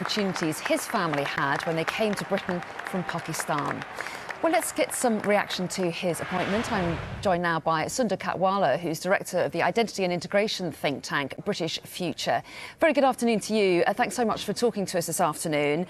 Opportunities his family had when they came to Britain from Pakistan. Well, let's get some reaction to his appointment. I'm joined now by Sundar Katwala, who's director of the Identity and Integration think tank British Future. Very good afternoon to you. Thanks so much for talking to us this afternoon.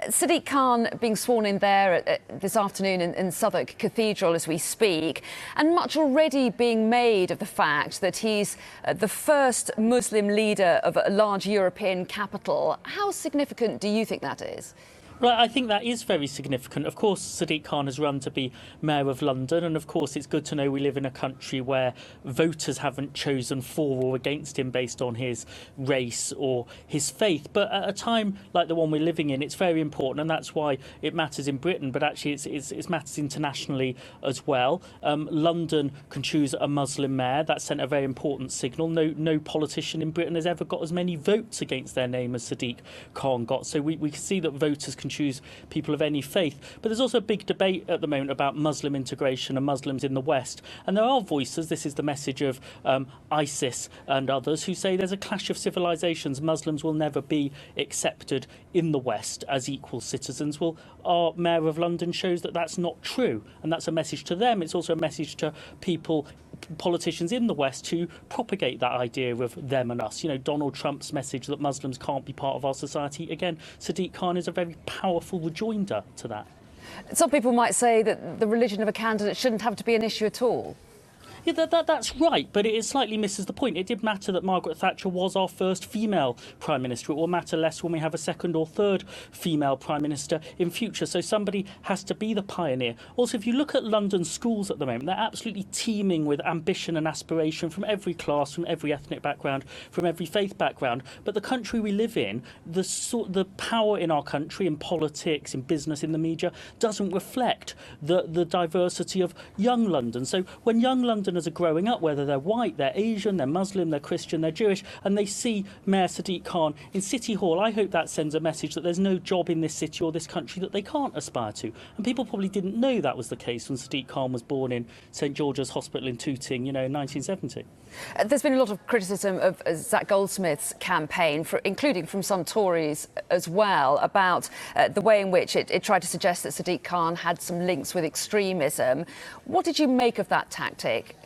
Sadiq Khan being sworn in there this afternoon in Southwark Cathedral as we speak, and much already being made of the fact that he's the first Muslim leader of a large European capital. How significant do you think that is? Well, I think that is very significant. Of course, Sadiq Khan has run to be Mayor of London, and of course it's good to know we live in a country where voters haven't chosen for or against him based on his race or his faith. But at a time like the one we're living in, it's very important, and that's why it matters in Britain, but actually it matters internationally as well. London can choose a Muslim mayor. That sent a very important signal. No politician in Britain has ever got as many votes against their name as Sadiq Khan got. So we can see that voters can choose people of any faith. But there's also a big debate at the moment about Muslim integration and Muslims in the West. And there are voices, this is the message of ISIS and others, who say there's a clash of civilizations. Muslims will never be accepted in the West as equal citizens. Well, our Mayor of London shows that that's not true. And that's a message to them. It's also a message to politicians in the West who propagate that idea of them and us. You know, Donald Trump's message that Muslims can't be part of our society. Again, Sadiq Khan is a very powerful rejoinder to that. Some people might say that the religion of a candidate shouldn't have to be an issue at all. Yeah, that's right, but it slightly misses the point. It did matter that Margaret Thatcher was our first female Prime Minister. It will matter less when we have a second or third female Prime Minister in future. So somebody has to be the pioneer. Also, if you look at London schools at the moment, they're absolutely teeming with ambition and aspiration from every class, from every ethnic background, from every faith background. But the country we live in, the power in our country, in politics, in business, in the media, doesn't reflect the diversity of young London. So when young Londoners are growing up, whether they're white, they're Asian, they're Muslim, they're Christian, they're Jewish, and they see Mayor Sadiq Khan in City Hall, I hope that sends a message that there's no job in this city or this country that they can't aspire to. And people probably didn't know that was the case when Sadiq Khan was born in St George's Hospital in Tooting, in 1970. There's been a lot of criticism of Zach Goldsmith's campaign, including from some Tories as well, about the way in which it tried to suggest that Sadiq Khan had some links with extremism. What did you make of that tactic?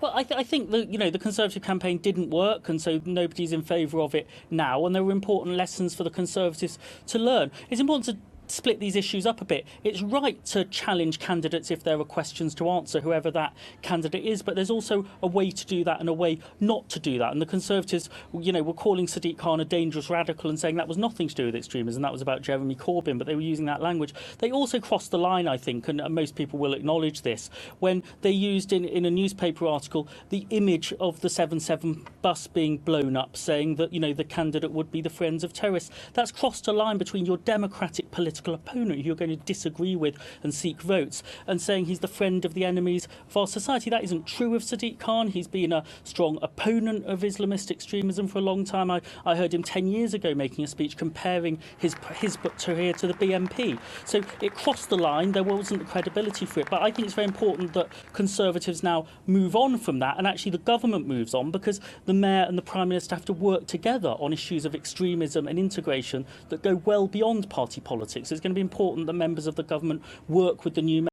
Well, I think the Conservative campaign didn't work, and so nobody's in favour of it now. And there were important lessons for the Conservatives to learn. It's important to split these issues up a bit. It's right to challenge candidates if there are questions to answer, whoever that candidate is, but there's also a way to do that and a way not to do that. And the Conservatives, were calling Sadiq Khan a dangerous radical and saying that was nothing to do with extremism, that was about Jeremy Corbyn, but they were using that language. They also crossed the line, I think, and most people will acknowledge this, when they used in a newspaper article the image of the 7-7 bus being blown up, saying that, the candidate would be the friends of terrorists. That's crossed a line between your democratic political opponent who you're going to disagree with and seek votes, and saying he's the friend of the enemies of our society. That isn't true of Sadiq Khan. He's been a strong opponent of Islamist extremism for a long time. I heard him 10 years ago making a speech comparing his career to the BNP. So it crossed the line. There wasn't the credibility for it. But I think it's very important that Conservatives now move on from that, and actually the government moves on, because the Mayor and the Prime Minister have to work together on issues of extremism and integration that go well beyond party politics. It's going to be important that members of the government work with the new